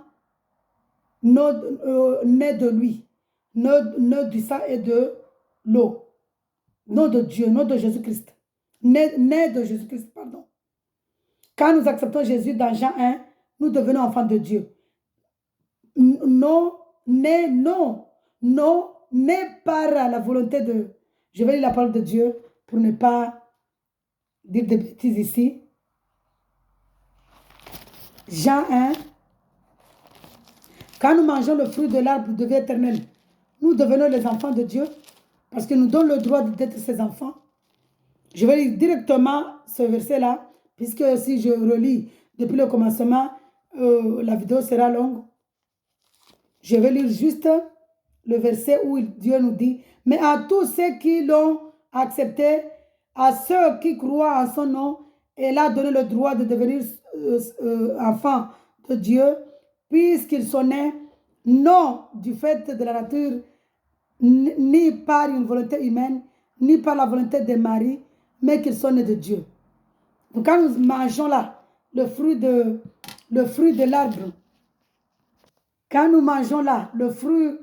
[SPEAKER 1] né de lui, né du sang et de l'eau. Nom de Dieu, nom de Jésus-Christ. Né de Jésus-Christ, pardon. Quand nous acceptons Jésus dans Jean 1, nous devenons enfants de Dieu. Non, né par la volonté de... Je vais lire la parole de Dieu pour ne pas dire des bêtises ici. Jean 1. Quand nous mangeons le fruit de l'arbre de vie éternelle, nous devenons les enfants de Dieu parce que nous donne le droit d'être ses enfants. Je vais lire directement ce verset-là, puisque si je relis depuis le commencement, la vidéo sera longue. Je vais lire juste le verset où Dieu nous dit, « Mais à tous ceux qui l'ont accepté, à ceux qui croient en son nom, il a donné le droit de devenir enfants de Dieu, puisqu'ils sont nés non du fait de la nature, ni par une volonté humaine, ni par la volonté de Marie, mais qu'ils sont nés de Dieu. » Donc quand nous mangeons là le fruit de l'arbre, quand nous mangeons là le fruit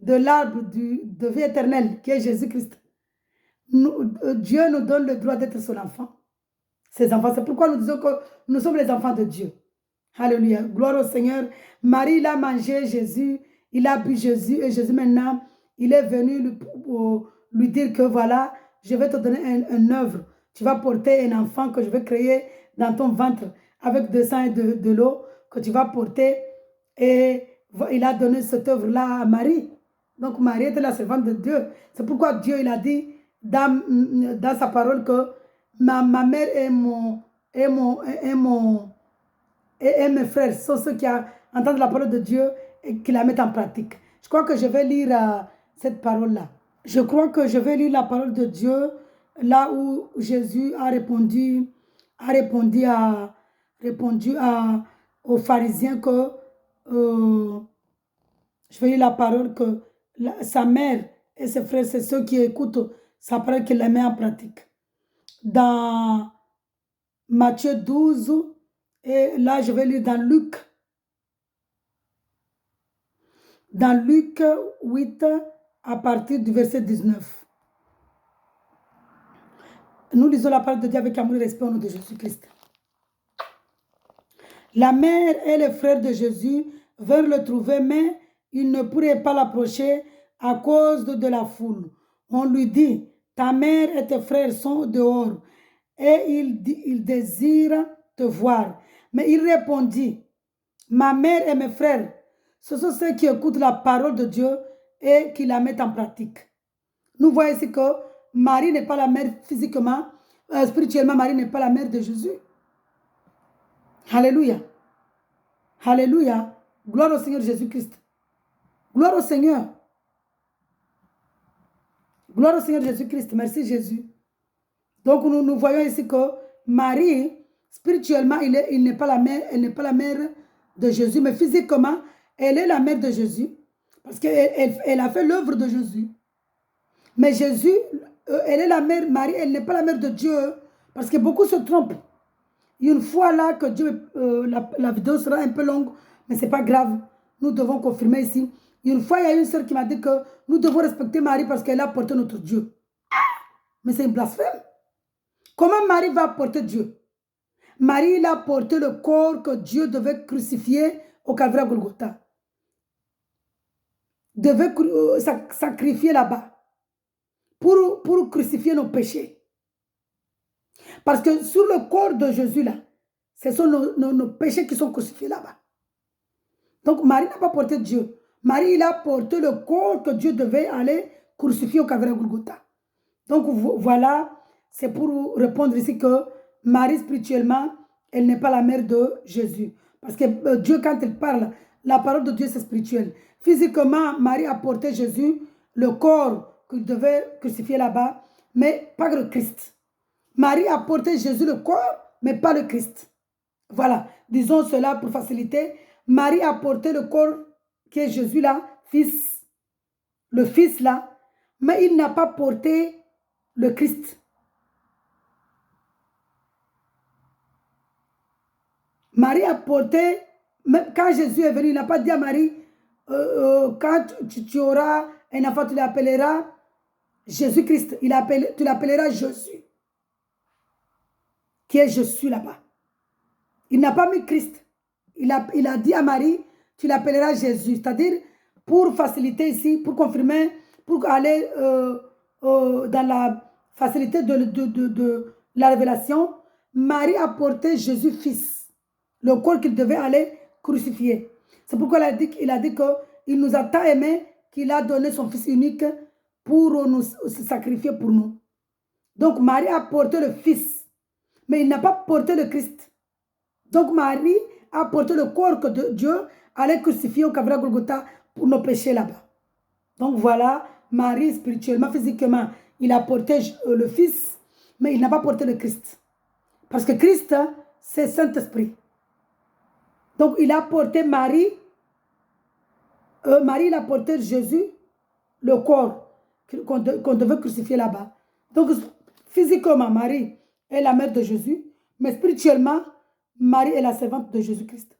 [SPEAKER 1] de l'arbre de vie éternelle, qui est Jésus-Christ, Dieu nous donne le droit d'être son enfant. Ses enfants. C'est pourquoi nous disons que nous sommes les enfants de Dieu. Alléluia. Gloire au Seigneur. Marie, il a mangé Jésus, il a bu Jésus, et Jésus maintenant, il est venu lui dire que voilà, je vais te donner une œuvre. Tu vas porter un enfant que je vais créer dans ton ventre avec du sang et de l'eau que tu vas porter. Et il a donné cette œuvre-là à Marie. Donc Marie était la servante de Dieu. C'est pourquoi Dieu il a dit dans sa parole que ma mère et mes frères sont ceux qui entendent la parole de Dieu et qui la mettent en pratique. Je crois que je vais lire cette parole-là. Je crois que je vais lire la parole de Dieu là où Jésus a répondu aux pharisiens que je vais lire la parole que sa mère et ses frères, c'est ceux qui écoutent sa parole qui la met en pratique. Dans Matthieu 12, et là je vais lire dans Luc. Dans Luc 8, à partir du verset 19. Nous lisons la parole de Dieu avec amour et respect au nom de Jésus-Christ. La mère et les frères de Jésus vinrent le trouver, mais ils ne pourraient pas l'approcher à cause de la foule. On lui dit, ta mère et tes frères sont dehors et ils désirent te voir. Mais il répondit, ma mère et mes frères, ce sont ceux qui écoutent la parole de Dieu et qui la mettent en pratique. Nous voyons ici que Marie n'est pas la mère physiquement, spirituellement, Marie n'est pas la mère de Jésus. Alléluia. Alléluia. Gloire au Seigneur Jésus-Christ. Gloire au Seigneur. Gloire au Seigneur Jésus-Christ. Merci Jésus. Donc nous voyons ici que Marie, spirituellement, elle n'est pas la mère de Jésus, mais physiquement, elle est la mère de Jésus parce qu'elle a fait l'œuvre de Jésus. Mais Jésus, elle est la mère, Marie, elle n'est pas la mère de Dieu parce que beaucoup se trompent. Une fois là que Dieu, la vidéo sera un peu longue, mais ce n'est pas grave. Nous devons confirmer ici. Une fois, il y a une sœur qui m'a dit que nous devons respecter Marie parce qu'elle a porté notre Dieu. Mais c'est une blasphème. Comment Marie va porter Dieu? Marie, il a porté le corps que Dieu devait crucifier au Calvaire Golgotha. Devait sacrifier là-bas pour crucifier nos péchés. Parce que sur le corps de Jésus là, ce sont nos péchés qui sont crucifiés là-bas. Donc Marie n'a pas porté Dieu. Marie, il a porté le corps que Dieu devait aller crucifier au Calvaire Golgotha. Donc voilà, c'est pour répondre ici que Marie spirituellement, elle n'est pas la mère de Jésus. Parce que Dieu, quand il parle, la parole de Dieu c'est spirituel. Physiquement, Marie a porté Jésus, le corps qu'il devait crucifier là-bas, mais pas le Christ. Marie a porté Jésus le corps, mais pas le Christ. Voilà, disons cela pour faciliter. Marie a porté le corps qui est Jésus là, fils, le fils là, mais il n'a pas porté le Christ. Marie a porté, même quand Jésus est venu, il n'a pas dit à Marie, quand tu auras un enfant, tu l'appelleras Jésus-Christ. Tu l'appelleras Jésus, qui est je suis là-bas. Il n'a pas mis Christ. Il a dit à Marie, tu l'appelleras Jésus. C'est-à-dire, pour faciliter ici, pour confirmer, pour aller dans la facilité de la révélation, Marie a porté Jésus fils, le corps qu'il devait aller crucifier. C'est pourquoi il a dit qu'il nous a tant aimés qu'il a donné son fils unique pour nous se sacrifier pour nous. Donc Marie a porté le fils, mais il n'a pas porté le Christ. Donc Marie a porté le corps que Dieu allait crucifier au Calvaire Golgotha pour nos péchés là-bas. Donc voilà, Marie spirituellement, physiquement, il a porté le Fils, mais il n'a pas porté le Christ. Parce que Christ, c'est Saint-Esprit. Donc il a porté Marie, il a porté Jésus, le corps qu'on devait crucifier là-bas. Donc physiquement, Marie est la mère de Jésus, mais spirituellement, Marie est la servante de Jésus-Christ.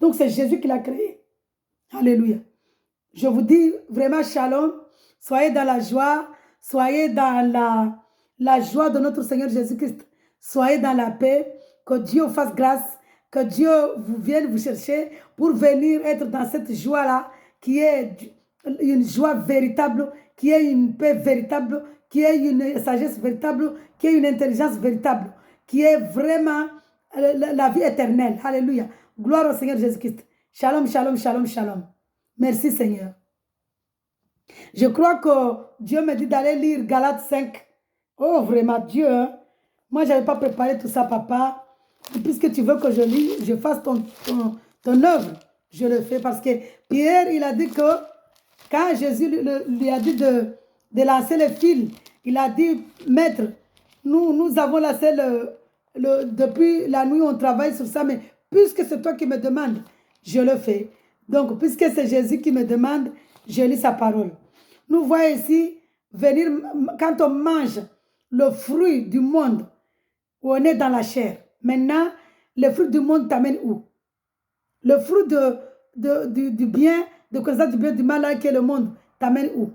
[SPEAKER 1] Donc c'est Jésus qui l'a créé. Alléluia. Je vous dis vraiment shalom. Soyez dans la joie. Soyez dans la joie de notre Seigneur Jésus-Christ. Soyez dans la paix. Que Dieu fasse grâce. Que Dieu vienne vous chercher pour venir être dans cette joie-là qui est une joie véritable, qui est une paix véritable, qui est une sagesse véritable, qui est une intelligence véritable, qui est vraiment la vie éternelle. Alléluia. Gloire au Seigneur Jésus-Christ. Shalom, shalom, shalom, shalom. Merci Seigneur. Je crois que Dieu me dit d'aller lire Galates 5. Oh, vraiment, Dieu. Hein? Moi, je n'avais pas préparé tout ça, papa. Et puisque tu veux que je fasse ton œuvre, je le fais. Parce que Pierre, il a dit que quand Jésus lui a dit de lancer le fil, il a dit, Maître, nous avons lancé depuis la nuit, on travaille sur ça, mais puisque c'est toi qui me demandes, je le fais. Donc, puisque c'est Jésus qui me demande, je lis sa parole. Nous voyons ici, venir, quand on mange le fruit du monde, où on est dans la chair. Maintenant, le fruit du monde t'amène où? Le fruit du bien, de connaissance du bien, du mal, qui est le monde, t'amène où?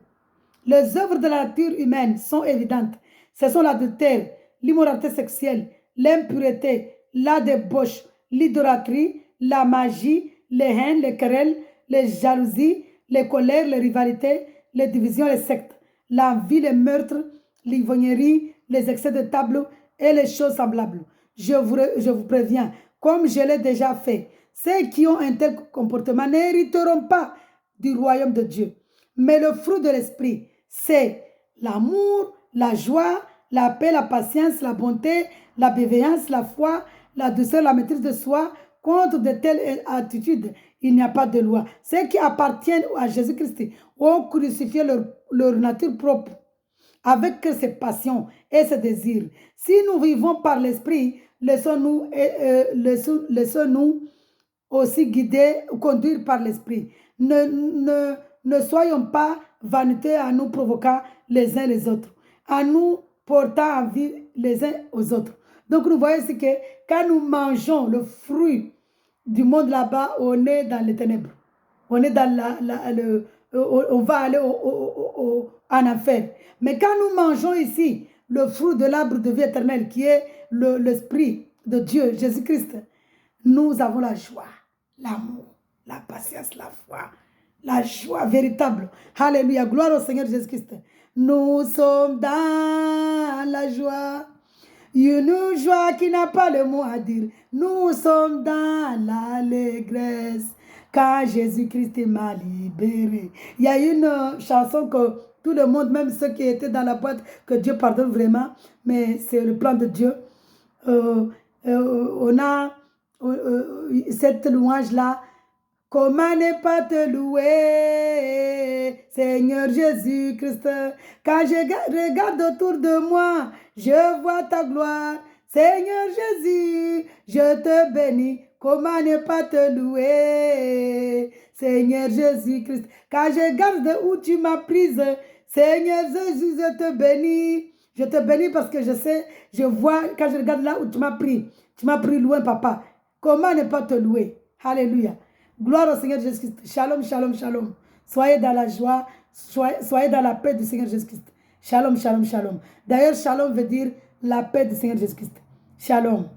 [SPEAKER 1] Les œuvres de la nature humaine sont évidentes. Ce sont l'adultère, l'immoralité sexuelle, l'impureté, la débauche, l'idolâtrie, la magie, les haines, les querelles, les jalousies, les colères, les rivalités, les divisions, les sectes, l'envie, les meurtres, l'ivrognerie, les excès de table et les choses semblables. Je vous préviens, comme je l'ai déjà fait, ceux qui ont un tel comportement n'hériteront pas du royaume de Dieu. Mais le fruit de l'esprit, c'est l'amour, la joie, la paix, la patience, la bonté, la bienveillance, la foi, la douceur, la maîtrise de soi. Contre de telles attitudes, il n'y a pas de loi. Ceux qui appartiennent à Jésus-Christ ont crucifié leur nature propre avec ses passions et ses désirs. Si nous vivons par l'esprit, laissons-nous aussi guider ou conduire par l'esprit. Ne soyons pas vaniteux en nous provoquant les uns les autres, en nous portant envie les uns aux autres. Donc nous voyons ici que quand nous mangeons le fruit du monde là-bas, on est dans les ténèbres. On est dans on va aller en enfer. Mais quand nous mangeons ici le fruit de l'arbre de vie éternelle qui est l'esprit de Dieu, Jésus-Christ, nous avons la joie, l'amour, la patience, la foi, la joie véritable. Alléluia, gloire au Seigneur Jésus-Christ. Nous sommes dans la joie. Une joie qui n'a pas le mot à dire. Nous sommes dans l'allégresse. Quand Jésus-Christ m'a libéré. Il y a une chanson que tout le monde, même ceux qui étaient dans la boîte, que Dieu pardonne vraiment. Mais c'est le plan de Dieu. On a cette louange-là. Comment ne pas te louer, Seigneur Jésus-Christ? Quand je regarde autour de moi, je vois ta gloire. Seigneur Jésus, je te bénis. Comment ne pas te louer, Seigneur Jésus-Christ? Quand je regarde où tu m'as prise, Seigneur Jésus, je te bénis. Je te bénis parce que je sais, je vois, quand je regarde là où tu m'as pris loin, papa. Comment ne pas te louer? Alléluia. Gloire au Seigneur Jésus-Christ. Shalom, shalom, shalom. Soyez dans la joie, soyez dans la paix du Seigneur Jésus-Christ. Shalom, shalom, shalom. D'ailleurs, shalom veut dire la paix du Seigneur Jésus-Christ. Shalom.